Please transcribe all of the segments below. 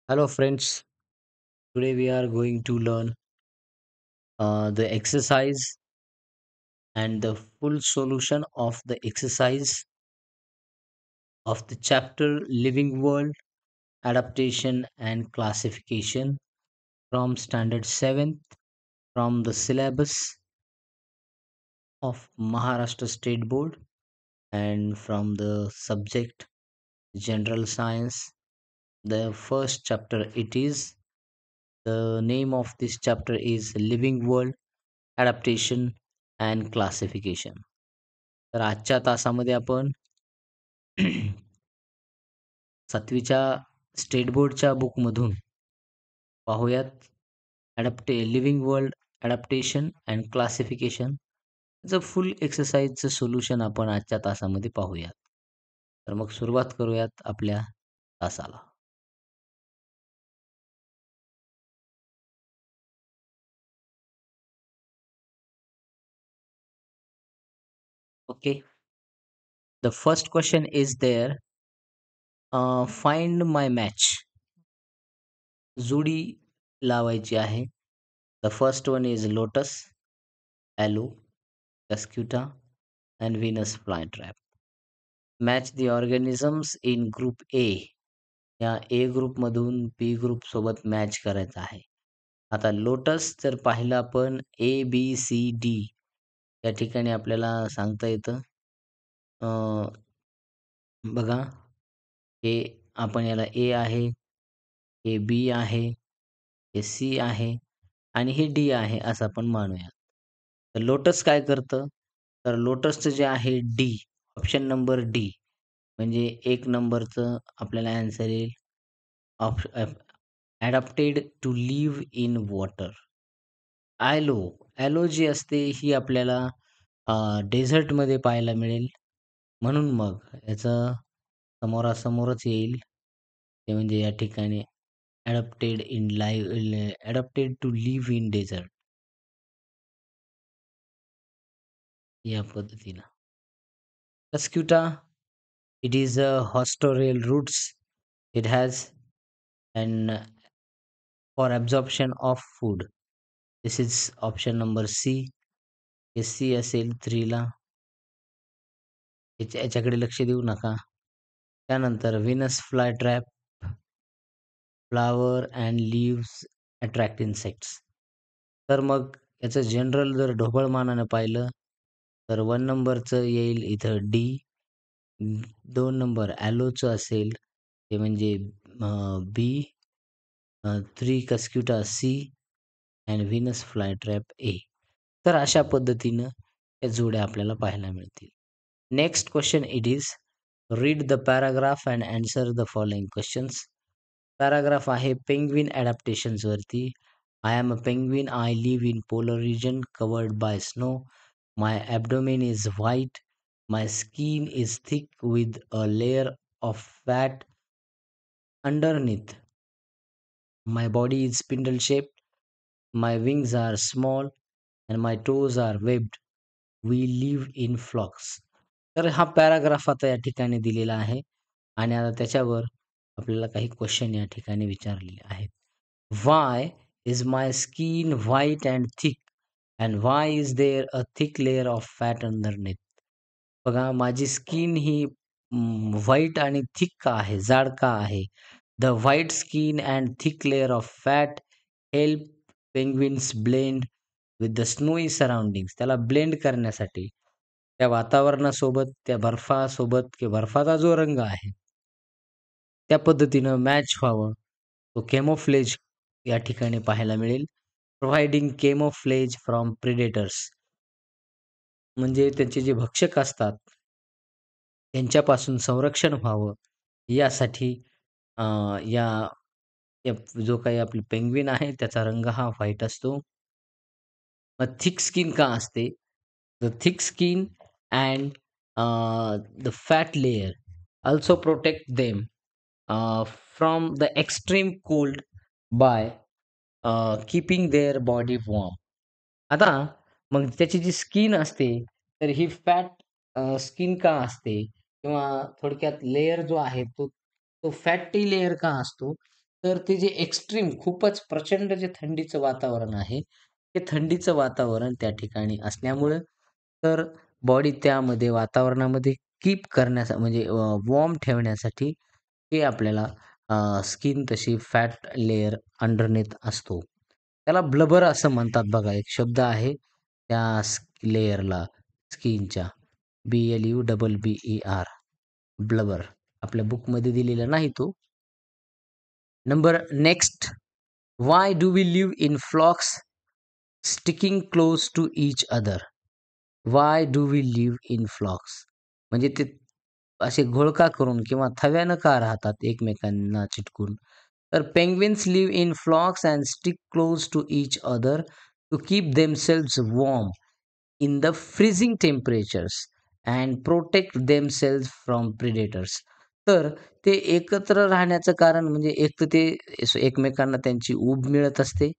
Hello, friends. Today we are going to learn the exercise and the full solution of the exercise of the chapter Living World Adaptation and Classification from Standard 7th from the syllabus of Maharashtra State Board and from the subject General Science. The first chapter it is. The name of this chapter is Living World Adaptation and Classification. तर आजच्या तासामध्ये आपण 7वीच्या state बोर्डच्या बुकमधून पाहूयात living world adaptation and classification चं फुल एक्सरसाइजचं solution आपण आजच्या तासामध्ये पाहूयात. तर मग सुरुवात करूयात आपल्या तासाला. Okay. The first question is there, find my match. जोडी लावायची आहे. The first one is lotus, aloe, cuscuta and Venus flytrap. Match the organisms in group A. या ए ग्रुपमधून बी ग्रुपसोबत मॅच करायचं आहे. आता लोटस जर पाहिलं आपण ABCD या ठिकाणी आपल्याला सांगता येतं. बघा, हे आपण याला ए आहे, हे बी आहे, हे सी आहे आणि हे डी आहे असं आपण मानूया. तर लोटस काय करतं? तर लोटसचं जे आहे डी, ऑप्शन नंबर डी, म्हणजे 1 नंबरचं आपल्याला आन्सर येईल. Adapted to live in water. Aloe जी असते ही आपल्याला डेझर्टमध्ये पाहायला मिळेल. म्हणून मग याचं समोरासमोरच येईल. ते म्हणजे या ठिकाणी adapted to live in desert या पद्धतीनं. Cuscuta, it is a hostorial roots. It has an for absorption of food. This is option number C. हे सी असेल 3 ला. याच्याकडे लक्ष देऊ नका. त्यानंतर Venus fly trap, flower and leaves attract insects. तर मग याचं जनरल जर ढोबळमानानं पाहिलं तर 1 नंबरचं येईल इथं डी. 2 नंबर ॲलोचं असेल ते म्हणजे B. 3 cuscuta C and Venus flytrap A. तर अशा पद्धतीनं या जोड्या आपल्याला पाहायला मिळतील. Next question it is, read the paragraph and answer the following questions. Paragraph आहे पेंग्विन ॲडॅप्टेशन्सवरती. I am a penguin. I live in polar region covered by snow. My abdomen is white. My skin is thick with a layer of fat underneath. My body is spindle shaped. My wings are small and my toes are webbed. We live in flocks. तर हा paragraph आता या ठिकाणी दिलेला आहे आणि आता त्याच्यावर आपल्याला काही क्वेश्चन या ठिकाणी विचारलेले आहेत. Why is my skin white and thick and why is there a thick layer of fat underneath? बघा, माझी स्किन ही व्हाईट आणि थिक का आहे, जाड का आहे? The white skin and thick layer of fat help penguins blend with the snowy surroundings. त्याला blend करण्यासाठी त्या वातावरणासोबत, त्या बर्फासोबत किंवा बर्फाचा जो रंग आहे त्या पद्धतीनं मॅच व्हावं, तो केमोफ्लेज या ठिकाणी पाहायला मिळेल. प्रोव्हायडिंग केमोफ्लेज फ्रॉम प्रेडेटर्स, म्हणजे त्यांचे जे भक्षक असतात त्यांच्यापासून संरक्षण व्हावं यासाठी अ, या या जो काही आपली पेंग्विन आहे त्याचा रंग हा व्हाईट असतो. मग थिक स्किन का असते? The thick skin and the fat layer also protect them from the extreme cold by keeping their body warm. आता मग त्याची जी स्किन असते तर ही फॅट स्किन का असते किंवा थोडक्यात लेयर जो आहे तो तो फॅटी लेयर का असतो? तर ते जे एक्स्ट्रीम खूपच प्रचंड जे थंडीचं वातावरण आहे, ते थंडीचं वातावरण त्या ठिकाणी असल्यामुळं तर बॉडी त्यामध्ये वातावरणामध्ये कीप करण्याचा म्हणजे वॉर्म ठेवण्यासाठी हे आपल्याला स्किन तशी फॅट लेयर अंडरनेथ असतो. त्याला ब्लबर असं म्हणतात बघा. एक शब्द आहे त्या लेयरला स्किनच्या BLUBBER ब्लबर. आपल्या बुकमध्ये दिलेला नाही तो. Number next, why do we live in flocks sticking close to each other? Why do we live in flocks? म्हणजे ते असे घोळका करून किंवा थव्यानं का राहतात एकमेकांना चिटकून? तर penguins live in flocks and stick close to each other to keep themselves warm in the freezing temperatures and protect themselves from predators. तर ते एकत्र राहण्याचं कारण म्हणजे एक तर ते एकमेकांना त्यांची ऊब मिळत असते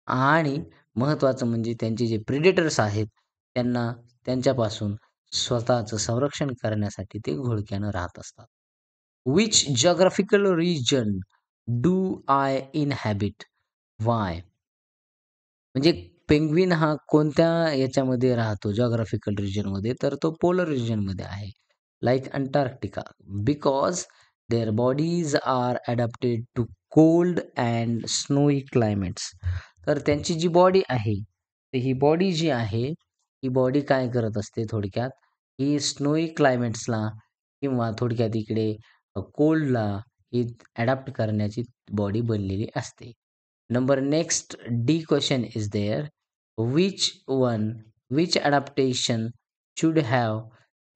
आणि महत्त्वाचं म्हणजे त्यांचे जे प्रिडेटर्स आहेत, त्यांना त्यांच्यापासून स्वतःचं संरक्षण करण्यासाठी ते घोळक्यानं राहत असतात. Which geographical region do I inhabit? Why? म्हणजे पेंग्विन हा कोणत्या याच्यामध्ये राहतो जिओग्राफिकल रिजनमध्ये, तर तो पोलर रिजनमध्ये आहे. Like Antarctica. Because their bodies are adapted to cold and snowy climates. तर त्यांची जी बॉडी आहे, तर ही बॉडी जी आहे, ही बॉडी काय करत असते थोडक्यात, ही स्नोई क्लायमेट्सला किंवा थोडक्यात इकडे कोल्डला ही अडॅप्ट करण्याची बॉडी बनलेली असते. Number next D question is there. Which one, which adaptation should have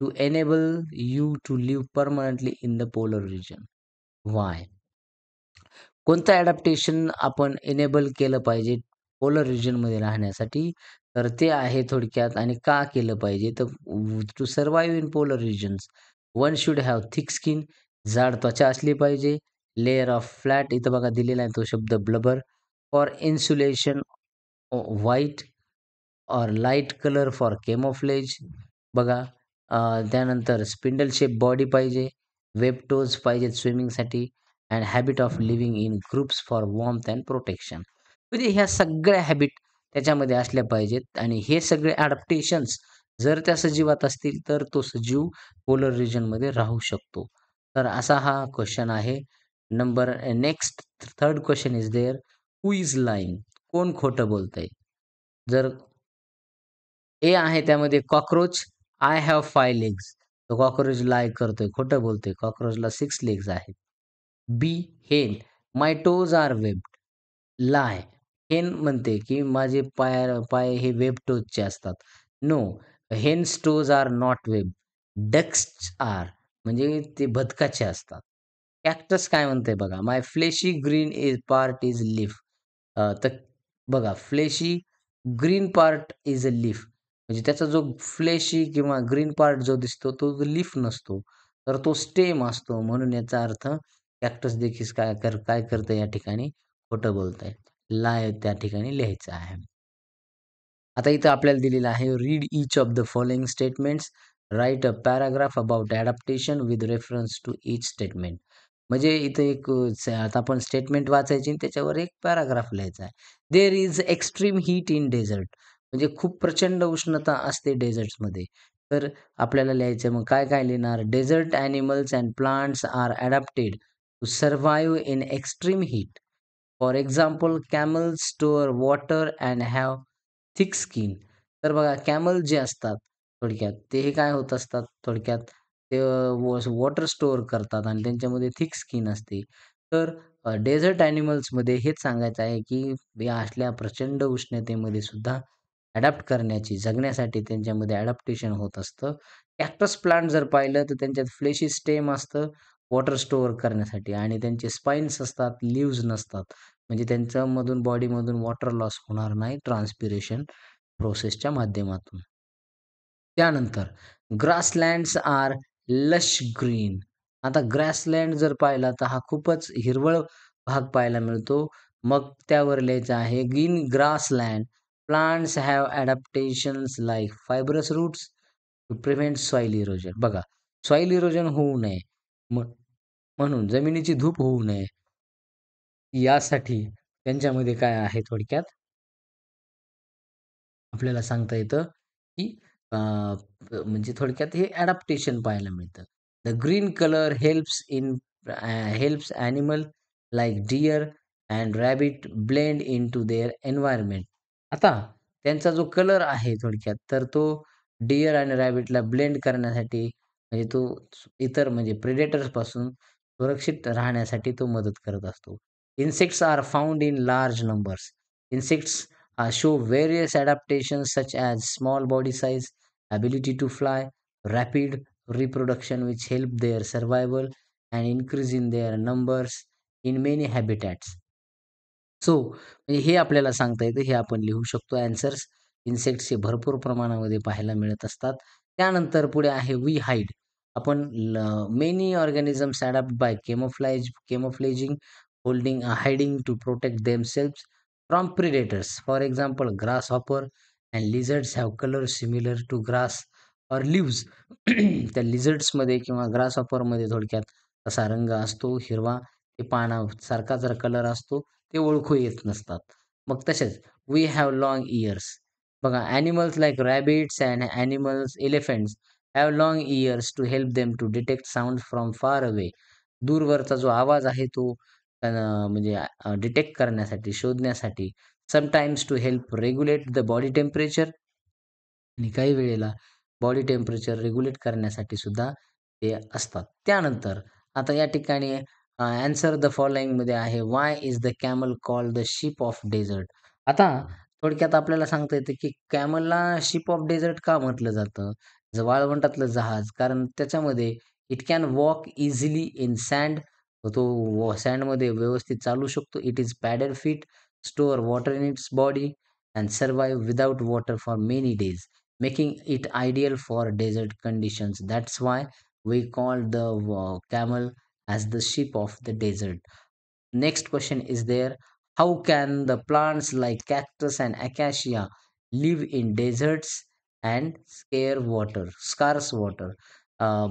to enable you to live permanently in the polar region? Why? कोणतं ॲडॅप्टेशन आपण इनेबल केलं पाहिजे पोलर रिजनमध्ये राहण्यासाठी? तर ते आहे थोडक्यात आणि का केलं पाहिजे? तर to survive in polar regions one should have thick skin, जाड त्वचा असली पाहिजे. लेयर ऑफ फ्लॅट इथं बघा दिलेला आहे तो शब्द blubber. For insulation white or light colour for camouflage बघा. त्यानंतर स्पिंडल शेप बॉडी पाहिजे. वेब टोज पाहिजेत स्विमिंगसाठी and habit of living in groups for warmth and protection. म्हणजे ह्या सगळ्या हॅबिट त्याच्यामध्ये असल्या पाहिजेत आणि हे सगळे ॲडॅप्टेशन्स जर त्या सजीवात असतील तर तो सजीव पोलर रिजनमध्ये राहू शकतो. तर असा हा क्वेश्चन आहे. Number next third question is there. Who is lying? कोण खोटं बोलतंय? जर ए आहे त्यामध्ये कॉकरोच, आय हॅव 5 लेग्स. तो कॉकरोच लाय करतोय, खोटं बोलतोय. कॉकरोचला 6 लेग्स आहेत. B hen, my toes are webbed. Lie. Hen म्हणते, की माझे पाय हे वेब टोजचे असतात. No, hens toes are not web. Ducks are म्हणजे ते बदकाचे असतात. कॅक्टस काय म्हणतंय बघा, my fleshy green is part is leaf. तर बघा fleshy green part is a leaf. म्हणजे त्याचा जो फ्लेशी किंवा ग्रीन पार्ट जो दिसतो तो लीफ नसतो, तर तो स्टेम असतो. म्हणून याचा अर्थ कॅक्टस देखील काय करतं या ठिकाणी खोटं बोलतंय. लाय त्या ठिकाणी लिहायचं आहे. आता इथं आपल्याला दिलेलं आहे read each of the following statements. Write a paragraph about adaptation with reference to each statement. म्हणजे इथं एक आता आपण स्टेटमेंट वाचायची आणि त्याच्यावर एक पॅराग्राफ लिहायचा आहे. There is extreme heat in desert. म्हणजे खूप प्रचंड उष्णता असते डेझर्ट्समध्ये. तर आपल्याला लिहायचं मग काय लिहिणार? Desert animals and plants are adapted to survive in extreme heat. For example camels store water and have thick skin. तर बघा कॅमल जे असतात थोडक्यात ते हे काय होत असतात थोडक्यात ते वॉटर स्टोअर करतात आणि त्यांच्यामध्ये थिक स्किन असते. तर डेझर्ट ॲनिमल्समध्ये हेच सांगायचं आहे, की या असल्या प्रचंड उष्णतेमध्ये सुद्धा अडॅप्ट करण्याची, जगण्यासाठी त्यांच्यामध्ये अडॅप्टेशन होत असतं. कॅक्टस प्लांट जर पाहिलं तर त्यांच्यात फ्लेशी स्टेम असतं वॉटर स्टोअर करण्यासाठी आणि त्यांचे स्पाइन्स असतात, लीव्हज नसतात. म्हणजे त्यांच्यामधून बॉडीमधून वॉटर लॉस होणार नाही ट्रान्सपिरेशन प्रोसेसच्या माध्यमातून. त्यानंतर ग्रासलँड्स आर लश ग्रीन. आता ग्रासलँड जर पाहिला तर हा खूपच हिरवळ भाग पाहायला मिळतो. मग त्यावर लिहायचं आहे green grassland plants have adaptations like fibrous roots to prevent soil erosion. बघा सॉइल इरोजन होऊ नये म्हणून जमिनीची धूप होऊ नये यासाठी त्यांच्यामध्ये काय आहे थोडक्यात आपल्याला सांगता येतं, की म्हणजे थोडक्यात हे अडॅप्टेशन पाहायला मिळतं. The green colour helps animal like deer and rabbit blend into their environment. आता त्यांचा जो कलर आहे थोडक्यात, तर तो डिअर आणि रॅबिटला ब्लेंड करण्यासाठी म्हणजे तो इतर म्हणजे प्रेडेटर्सपासून सुरक्षित राहण्यासाठी तो मदत करत असतो. Insects are found in large numbers. Insects show various adaptations such as small body size, ability to fly, rapid reproduction, which help their survival and increase in their numbers in many habitats. So म्हणजे हे आपल्याला सांगता येतं. हे आपण लिहू शकतो answers. Insects हे भरपूर प्रमाणामध्ये पाहायला मिळत असतात. त्यानंतर पुढे आहे वी हाईड. आपण many organisms adapt by camouflaging, holding hiding to protect themselves from predators. For example grasshopper and lizards have colour similar to grass or leaves. त्या लिझर्ड्समध्ये किंवा ग्रासहॉपरमध्ये थोडक्यात तसा रंग असतो हिरवा. ते पानासारखा जर कलर असतो ते ओळखू येत नसतात. मग तसेच वी हॅव लाँग इयर्स. बघा animals like rabbits and elephants have long ears to help them to detect sound from far away. दूरवरचा जो आवाज आहे तो म्हणजे डिटेक्ट करण्यासाठी, शोधण्यासाठी. Sometimes to help regulate the body temperature. आणि काही वेळेला बॉडी टेम्परेचर रेग्युलेट करण्यासाठी सुद्धा ते असतात. त्यानंतर आता या ठिकाणी ॲन्सर द फॉलोइंगमध्ये आहे why is the camel called the sheep of desert. आता थोडक्यात आपल्याला सांगता येतं की कॅमलला शीप ऑफ डेझर्ट का म्हटलं जातं? वाळवंटातलं जहाज. कारण त्याच्यामध्ये it can walk easily in sand. तो सँडमध्ये व्यवस्थित चालू शकतो. It is padded feet, store water in its body and survive without water for many days, making it ideal for desert conditions. That's why we call the camel as the sheep of the desert. Next question is there. How can the plants like cactus and acacia live in deserts and scarce water?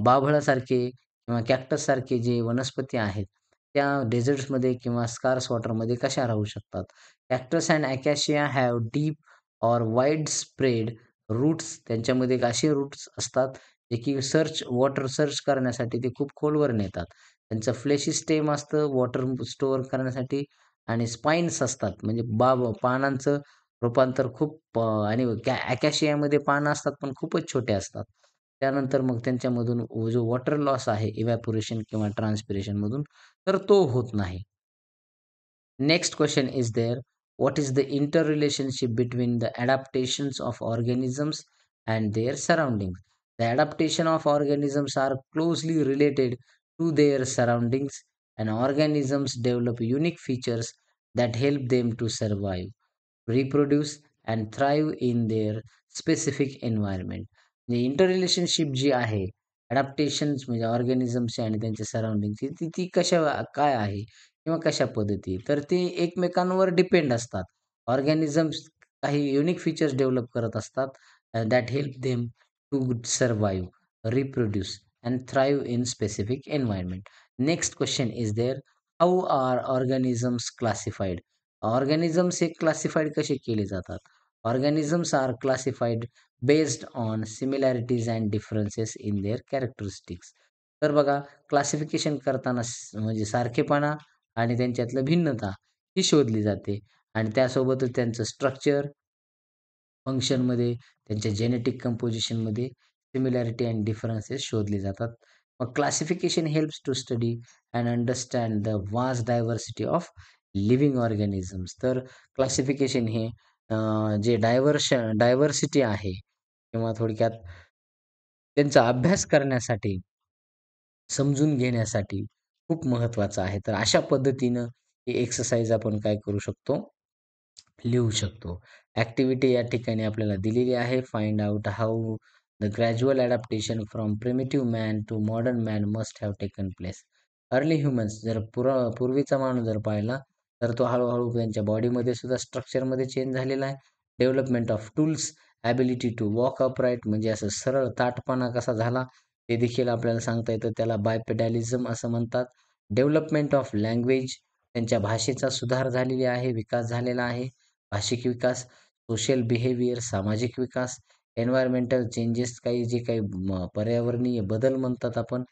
बाभळासारखे किंवा cactus सारखे जे वनस्पती आहेत त्या डेझर्ट्समध्ये किंवा scars वॉटरमध्ये कशा राहू शकतात? Cactus and acacia have deep or wide spread roots. त्यांच्यामध्ये एक असे रूट्स असतात जे की वॉटर सर्च करण्यासाठी ते खूप खोलवर नेतात. त्यांचं फ्लेशी स्टेम असतं वॉटर स्टोअर करण्यासाठी आणि स्पाइन्स असतात म्हणजे पानांचं रूपांतर खूप आणि अकॅशियामध्ये पानं असतात पण खूपच छोटे असतात. त्यानंतर मग त्यांच्यामधून जो वॉटर लॉस आहे इव्हॅपोरेशन किंवा ट्रान्सपिरेशनमधून तर तो होत नाही. Next question is there. What is the interrelationship between the adaptations of organisms and their surroundings? The adaptation of organisms are closely related to their surroundings, and organisms develop unique features that help them to survive, reproduce, and thrive in their specific environment. म्हणजे inter relationship जी आहे adaptations म्हणजे ऑर्गॅनिझम्सची आणि त्यांच्या सराउंडिंगची ती ती कशा काय आहे किंवा कशा पद्धती तर ते एकमेकांवर डिपेंड असतात. ऑर्गॅनिझम्स काही युनिक फीचर्स डेव्हलप करत असतात that help them to survive, reproduce and thrive in specific environment. Next question is there. How are organisms classified? Organisms हे क्लासिफाईड कसे केले जातात? Organisms are classified based on similarities and differences in their characteristics. तर बघा classification करताना म्हणजे सारखेपणा आणि त्यांच्यातलं भिन्नता ही शोधली जाते आणि त्यासोबतच त्यांचं स्ट्रक्चर, फंक्शनमध्ये, त्यांच्या जेनेटिक कंपोझिशनमध्ये सिमिलॅरिटी अँड डिफरन्सेस शोधले जातात. मग classification helps to study and understand the vast diversity of living organisms. तर क्लासिफिकेशन हे जे डायव्हर्सिटी आहे किंवा थोडक्यात त्यांचा अभ्यास करण्यासाठी, समजून घेण्यासाठी खूप महत्त्वाचं आहे. तर अशा पद्धतीनं ही एक्सरसाइज आपण काय करू शकतो, लिहू शकतो. ॲक्टिव्हिटी या ठिकाणी आपल्याला दिलेली आहे. Find out how the gradual adaptation from primitive man to modern man must have taken place. Early humans जर पूर्वीचा माणूस जर पाहिला, तर तो हळू त्यांच्या बॉडीमध्ये सुद्धा स्ट्रक्चरमध्ये चेंज झालेला आहे. Development of tools, ability to walk upright म्हणजे असं सरळ ताठपणा कसा झाला ते देखील आपल्याला सांगता येतं. त्याला बायपेडॅलिझम असं म्हणतात. डेव्हलपमेंट ऑफ लँग्वेज, त्यांच्या भाषेचा सुधार झालेली आहे, विकास झालेला आहे. भाषिक विकास, सोशल बिहेवियर, सामाजिक विकास, एन्व्हायर्नमेंटल चेंजेस काही जे काही पर्यावरणीय बदल म्हणतात आपण.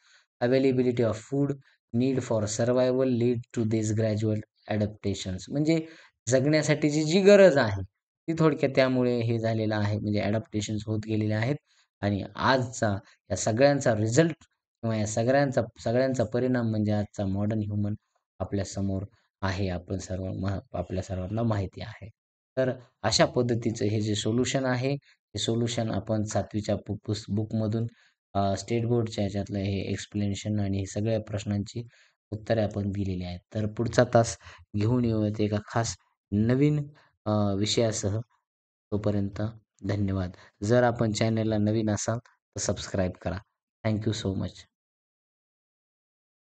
Availability of food, need for survival lead to this gradual adaptations. म्हणजे जगण्यासाठीची जी गरज आहे, ती थोडक्यात त्यामुळे हे झालेलं आहे. म्हणजे अडॅप्टेशन्स होत गेलेले आहेत आणि आजचा या सगळ्यांचा रिझल्ट किंवा या सगळ्यांचा परिणाम म्हणजे आजचा मॉडर्न ह्युमन आपल्यासमोर आहे. आपल्या सर्वांना माहिती आहे. तर अशा पद्धतीचं हे जे सोल्युशन आहे, हे सोल्युशन आपण 7वीच्या बुकमधून स्टेट बोर्डच्या ह्याच्यातलं हे एक्सप्लेनेशन आणि हे सगळ्या प्रश्नांची उत्तरे आपण दिलेली आहेत. तर पुढचा तास घेऊन येऊयात एका खास नवीन विषयासह. तोपर्यंत धन्यवाद. जर आपण चॅनलला नवीन असाल तर सबस्क्राईब करा. Thank so much.